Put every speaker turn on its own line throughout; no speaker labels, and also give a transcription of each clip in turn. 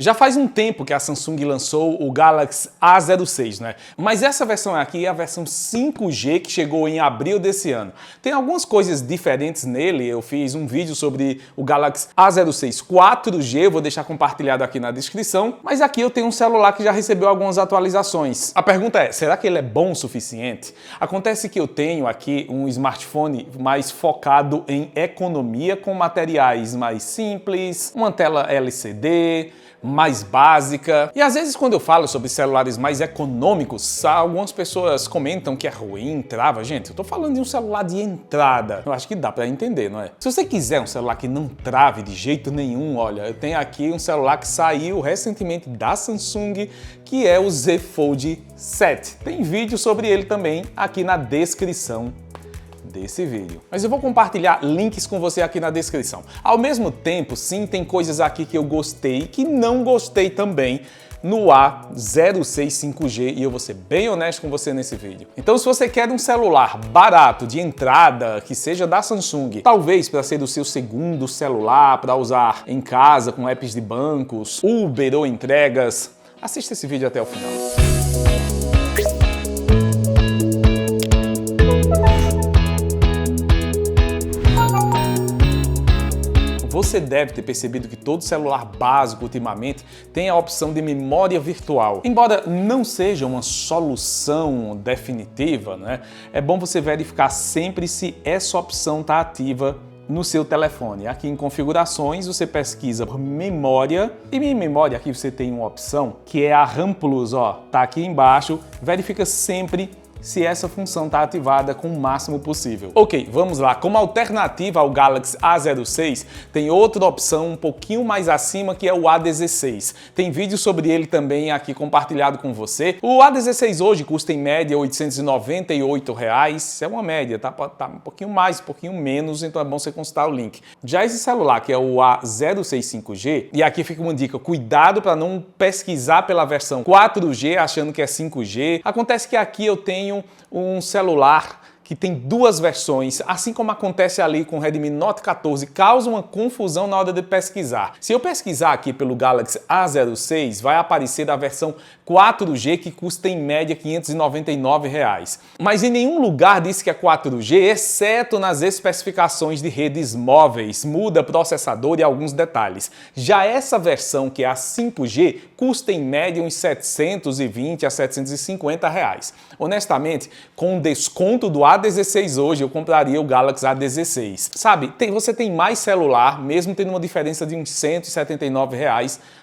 Já faz um tempo que a Samsung lançou o Galaxy A06, né? Mas essa versão aqui é a versão 5G que chegou em abril desse ano. Tem algumas coisas diferentes nele, eu fiz um vídeo sobre o Galaxy A06 4G, eu vou deixar compartilhado aqui na descrição, mas aqui eu tenho um celular que já recebeu algumas atualizações. A pergunta é, será que ele é bom o suficiente? Acontece que eu tenho aqui um smartphone mais focado em economia, com materiais mais simples, uma tela LCD, mais básica. E às vezes quando eu falo sobre celulares mais econômicos, algumas pessoas comentam que é ruim, trava. Gente, eu tô falando de um celular de entrada. Eu acho que dá pra entender, não é? Se você quiser um celular que não trave de jeito nenhum, olha, eu tenho aqui um celular que saiu recentemente da Samsung, que é o Z Fold 7. Tem vídeo sobre ele também aqui na descrição desse vídeo. Mas eu vou compartilhar links com você aqui na descrição. Ao mesmo tempo, sim, tem coisas aqui que eu gostei e que não gostei também no A06 5G, e eu vou ser bem honesto com você nesse vídeo. Então, se você quer um celular barato, de entrada, que seja da Samsung, talvez para ser o seu segundo celular, para usar em casa com apps de bancos, Uber ou entregas, assista esse vídeo até o final. Você deve ter percebido que todo celular básico ultimamente tem a opção de memória virtual. Embora não seja uma solução definitiva, né, é bom você verificar sempre se essa opção está ativa no seu telefone. Aqui em configurações você pesquisa por memória, e em memória aqui você tem uma opção que é a RAM Plus, ó, tá aqui embaixo. Verifica sempre se essa função está ativada com o máximo possível. Ok, vamos lá. Como alternativa ao Galaxy A06, tem outra opção um pouquinho mais acima, que é o A16. Tem vídeo sobre ele também aqui compartilhado com você. O A16 hoje custa em média R$ 898. É uma média, tá um pouquinho mais, um pouquinho menos, então é bom você consultar o link. Já esse celular, que é o A06 5G, e aqui fica uma dica, cuidado para não pesquisar pela versão 4G achando que é 5G. Acontece que aqui eu tenho um celular que tem duas versões, assim como acontece ali com o Redmi Note 14, causa uma confusão na hora de pesquisar. Se eu pesquisar aqui pelo Galaxy A06, vai aparecer a versão 4G, que custa em média R$ 599. Mas em nenhum lugar diz que é 4G, exceto nas especificações de redes móveis, muda processador e alguns detalhes. Já essa versão, que é a 5G, custa em média uns R$ 720 a R$ 750. Honestamente, com o desconto do A16 hoje, eu compraria o Galaxy A16. Sabe, você tem mais celular, mesmo tendo uma diferença de uns R$ 179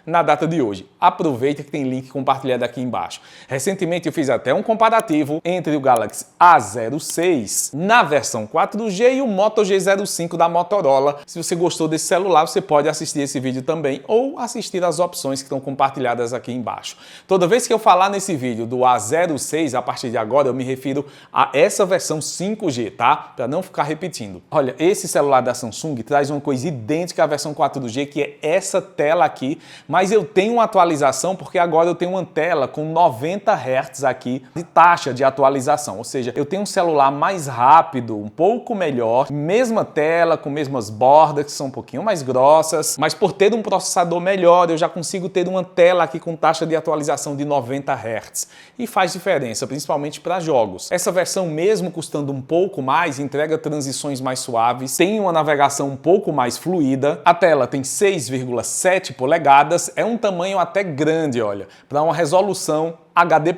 na data de hoje. Aproveita que tem link compartilhado aqui embaixo. Recentemente eu fiz até um comparativo entre o Galaxy A06 na versão 4G e o Moto G05 da Motorola. Se você gostou desse celular, você pode assistir esse vídeo também ou assistir as opções que estão compartilhadas aqui embaixo. Toda vez que eu falar nesse vídeo do A06, a partir de agora eu me refiro a essa versão 5G, tá? Para não ficar repetindo. Olha, esse celular da Samsung traz uma coisa idêntica à versão 4G, que é essa tela aqui, mas eu tenho uma atualização porque agora eu tenho uma tela com 90 Hz aqui de taxa de atualização, ou seja, eu tenho um celular mais rápido, um pouco melhor, mesma tela, com mesmas bordas que são um pouquinho mais grossas, mas por ter um processador melhor, eu já consigo ter uma tela aqui com taxa de atualização de 90 Hz. E faz diferença, principalmente para jogos. Essa versão, mesmo custando um pouco mais, entrega transições mais suaves, tem uma navegação um pouco mais fluida, a tela tem 6,7 polegadas, é um tamanho até grande, olha, para uma resolução HD+.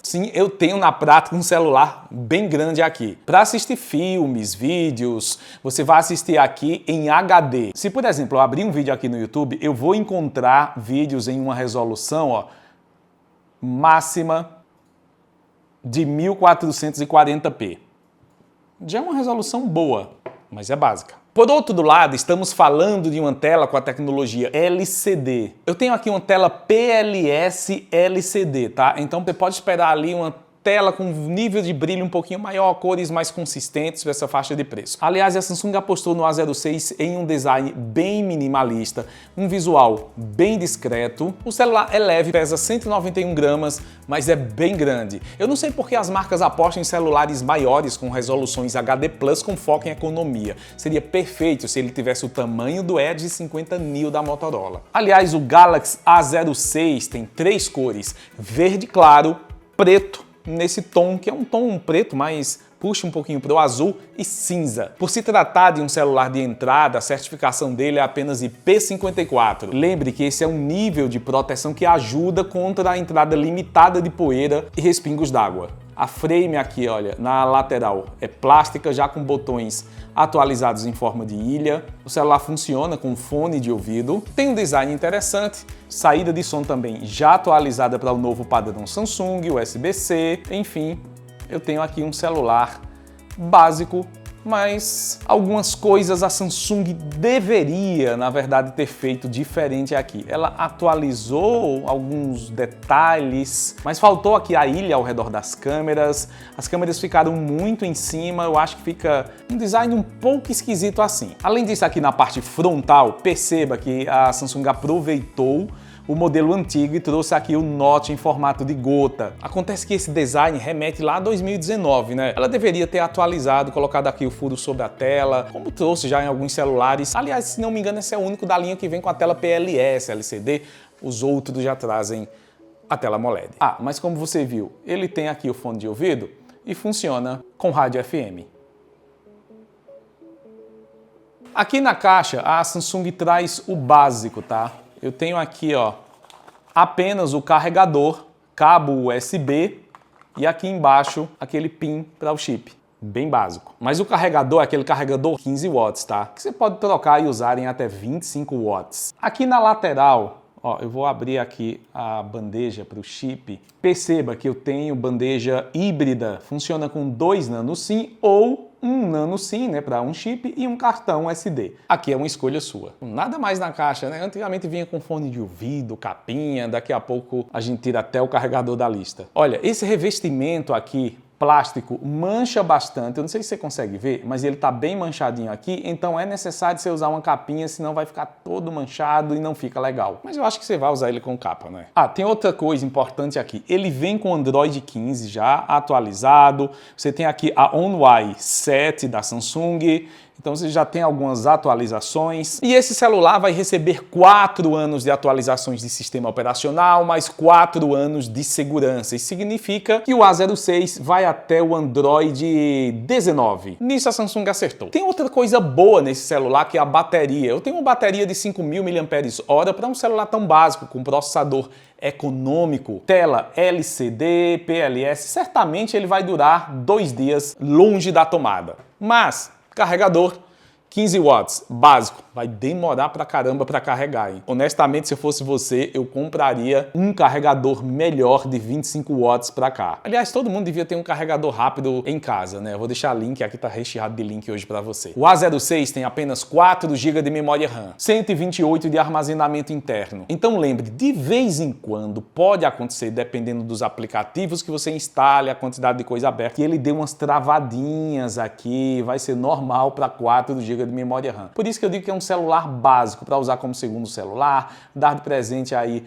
Sim, eu tenho na prática um celular bem grande aqui. Para assistir filmes, vídeos, você vai assistir aqui em HD. Se, por exemplo, eu abrir um vídeo aqui no YouTube, eu vou encontrar vídeos em uma resolução, ó, máxima de 1440p. Já é uma resolução boa, mas é básica. Por outro lado, estamos falando de uma tela com a tecnologia LCD. Eu tenho aqui uma tela PLS LCD, tá? Então você pode esperar ali uma tela com nível de brilho um pouquinho maior, cores mais consistentes para essa faixa de preço. Aliás, a Samsung apostou no A06 em um design bem minimalista, um visual bem discreto. O celular é leve, pesa 191 gramas, mas é bem grande. Eu não sei por que as marcas apostam em celulares maiores com resoluções HD Plus com foco em economia. Seria perfeito se ele tivesse o tamanho do Edge 50Neo da Motorola. Aliás, o Galaxy A06 tem 3 cores: verde claro, preto, nesse tom, que é um tom preto, mas puxa um pouquinho para o azul, e cinza. Por se tratar de um celular de entrada, a certificação dele é apenas IP54. Lembre que esse é um nível de proteção que ajuda contra a entrada limitada de poeira e respingos d'água. A frame aqui, olha, na lateral é plástica, já com botões atualizados em forma de ilha. O celular funciona com fone de ouvido. Tem um design interessante, saída de som também já atualizada para o novo padrão Samsung, USB-C, enfim. Eu tenho aqui um celular básico, mas algumas coisas a Samsung deveria, na verdade, ter feito diferente aqui. Ela atualizou alguns detalhes, mas faltou aqui a ilha ao redor das câmeras. As câmeras ficaram muito em cima, eu acho que fica um design um pouco esquisito assim. Além disso, aqui na parte frontal, perceba que a Samsung aproveitou o modelo antigo e trouxe aqui o Note em formato de gota. Acontece que esse design remete lá a 2019, né? Ela deveria ter atualizado, colocado aqui o furo sobre a tela, como trouxe já em alguns celulares. Aliás, se não me engano, esse é o único da linha que vem com a tela PLS, LCD. Os outros já trazem a tela AMOLED. Ah, mas como você viu, ele tem aqui o fone de ouvido e funciona com rádio FM. Aqui na caixa, a Samsung traz o básico, tá? Eu tenho aqui, ó, apenas o carregador, cabo USB e aqui embaixo aquele pin para o chip. Bem básico. Mas o carregador é aquele carregador 15 watts, tá? Que você pode trocar e usar em até 25 watts. Aqui na lateral, ó, eu vou abrir aqui a bandeja para o chip. Perceba que eu tenho bandeja híbrida, funciona com 2 nano SIM ou um nano SIM, né, para um chip e um cartão SD. Aqui é uma escolha sua. Nada mais na caixa, né? Antigamente vinha com fone de ouvido, capinha, daqui a pouco a gente tira até o carregador da lista. Olha, esse revestimento aqui, plástico, mancha bastante. Eu não sei se você consegue ver, mas ele tá bem manchadinho aqui, então é necessário você usar uma capinha, senão vai ficar todo manchado e não fica legal. Mas eu acho que você vai usar ele com capa, né? Ah, tem outra coisa importante aqui. Ele vem com Android 15 já atualizado. Você tem aqui a One UI 7 da Samsung. Então você já tem algumas atualizações. E esse celular vai receber 4 anos de atualizações de sistema operacional, mais 4 anos de segurança. Isso significa que o A06 vai até o Android 19. Nisso a Samsung acertou. Tem outra coisa boa nesse celular, que é a bateria. Eu tenho uma bateria de 5.000 mAh para um celular tão básico, com processador econômico, tela LCD, PLS. Certamente ele vai durar 2 dias longe da tomada. Mas carregador 15 watts, básico, vai demorar pra caramba pra carregar, hein? Honestamente, se eu fosse você, eu compraria um carregador melhor de 25 watts pra cá. Aliás, todo mundo devia ter um carregador rápido em casa, né? Eu vou deixar link, aqui tá recheado de link hoje pra você. O A06 tem apenas 4 GB de memória RAM, 128 de armazenamento interno. Então lembre, de vez em quando pode acontecer, dependendo dos aplicativos que você instale, a quantidade de coisa aberta, que ele dê umas travadinhas aqui, vai ser normal para 4 GB de memória RAM. Por isso que eu digo que é um celular básico para usar como segundo celular, dar de presente aí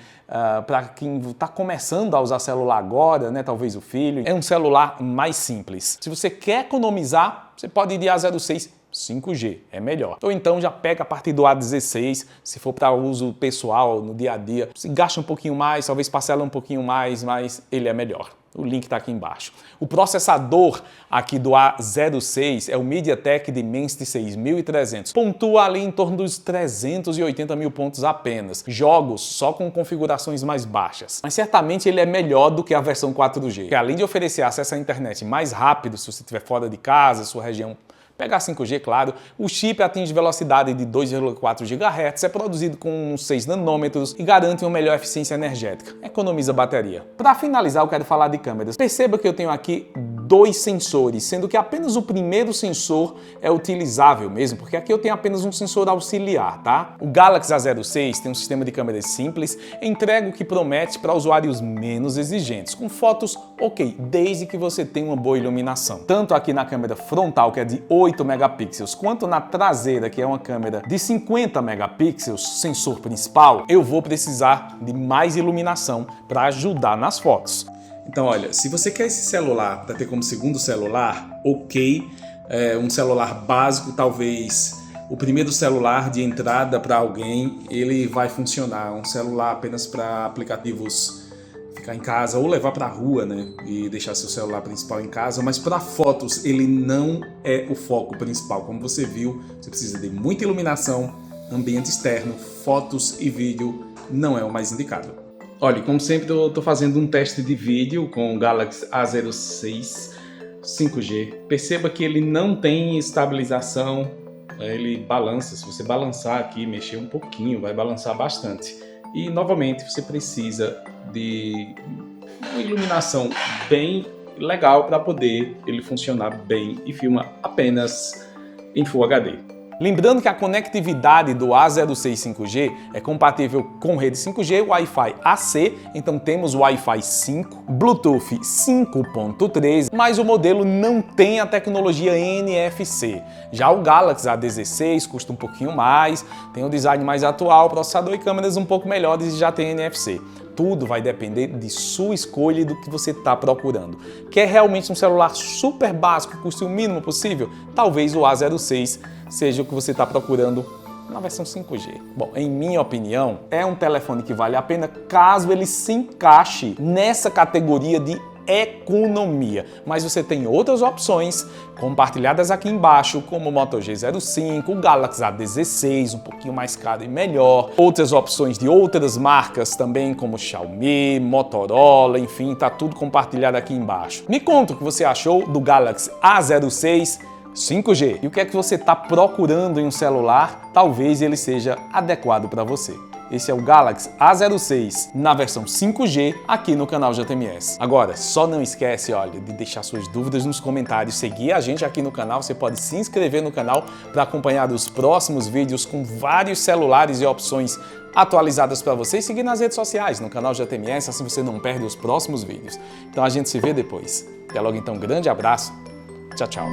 para quem está começando a usar celular agora, né? Talvez o filho. É um celular mais simples. Se você quer economizar, você pode ir de A06 5G, é melhor. Ou então já pega a partir do A16, se for para uso pessoal, no dia a dia. Se gasta um pouquinho mais, talvez parcela um pouquinho mais, mas ele é melhor. O link está aqui embaixo. O processador aqui do A06 é o MediaTek Dimensity 6300. Pontua ali em torno dos 380 mil pontos apenas. Jogos só com configurações mais baixas. Mas certamente ele é melhor do que a versão 4G. Que além de oferecer acesso à internet mais rápido, se você estiver fora de casa, sua região pegar 5G, claro, o chip atinge velocidade de 2,4 GHz, é produzido com 6 nanômetros e garante uma melhor eficiência energética. Economiza bateria. Para finalizar, eu quero falar de câmeras. Perceba que eu tenho aqui 2 sensores, sendo que apenas o primeiro sensor é utilizável mesmo, porque aqui eu tenho apenas um sensor auxiliar, tá? O Galaxy A06 tem um sistema de câmeras simples, entrega o que promete para usuários menos exigentes, com fotos ok, desde que você tenha uma boa iluminação. Tanto aqui na câmera frontal, que é de 8 megapixels, quanto na traseira, que é uma câmera de 50 megapixels, sensor principal, eu vou precisar de mais iluminação para ajudar nas fotos. Então, olha, se você quer esse celular para ter como segundo celular, ok, um celular básico, talvez o primeiro celular de entrada para alguém, ele vai funcionar. Um celular apenas para aplicativos, ficar em casa ou levar para a rua, né, e deixar seu celular principal em casa, mas para fotos ele não é o foco principal. Como você viu, você precisa de muita iluminação, ambiente externo, fotos e vídeo não é o mais indicado. Olha, como sempre eu estou fazendo um teste de vídeo com o Galaxy A06 5G. Perceba que ele não tem estabilização, ele balança. Se você balançar aqui, mexer um pouquinho, vai balançar bastante. E novamente você precisa de uma iluminação bem legal para poder ele funcionar bem e filma apenas em Full HD. Lembrando que a conectividade do A06 5G é compatível com rede 5G, Wi-Fi AC, então temos Wi-Fi 5, Bluetooth 5.3, mas o modelo não tem a tecnologia NFC. Já o Galaxy A16 custa um pouquinho mais, tem um design mais atual, processador e câmeras um pouco melhores e já tem NFC. Tudo vai depender de sua escolha e do que você está procurando. Quer realmente um celular super básico que custe o mínimo possível? Talvez o A06 seja o que você está procurando na versão 5G. Bom, em minha opinião, é um telefone que vale a pena caso ele se encaixe nessa categoria de economia, mas você tem outras opções compartilhadas aqui embaixo, como o Moto G05, o Galaxy A16, um pouquinho mais caro e melhor, outras opções de outras marcas também, como Xiaomi, Motorola, enfim, tá tudo compartilhado aqui embaixo. Me conta o que você achou do Galaxy A06 5G e o que é que você está procurando em um celular, talvez ele seja adequado para você. Esse é o Galaxy A06 na versão 5G aqui no canal JTMS. Agora, só não esquece, olha, de deixar suas dúvidas nos comentários, seguir a gente aqui no canal, você pode se inscrever no canal para acompanhar os próximos vídeos com vários celulares e opções atualizadas para você e seguir nas redes sociais, no canal JTMS, assim você não perde os próximos vídeos. Então a gente se vê depois. Até logo então, grande abraço, tchau, tchau.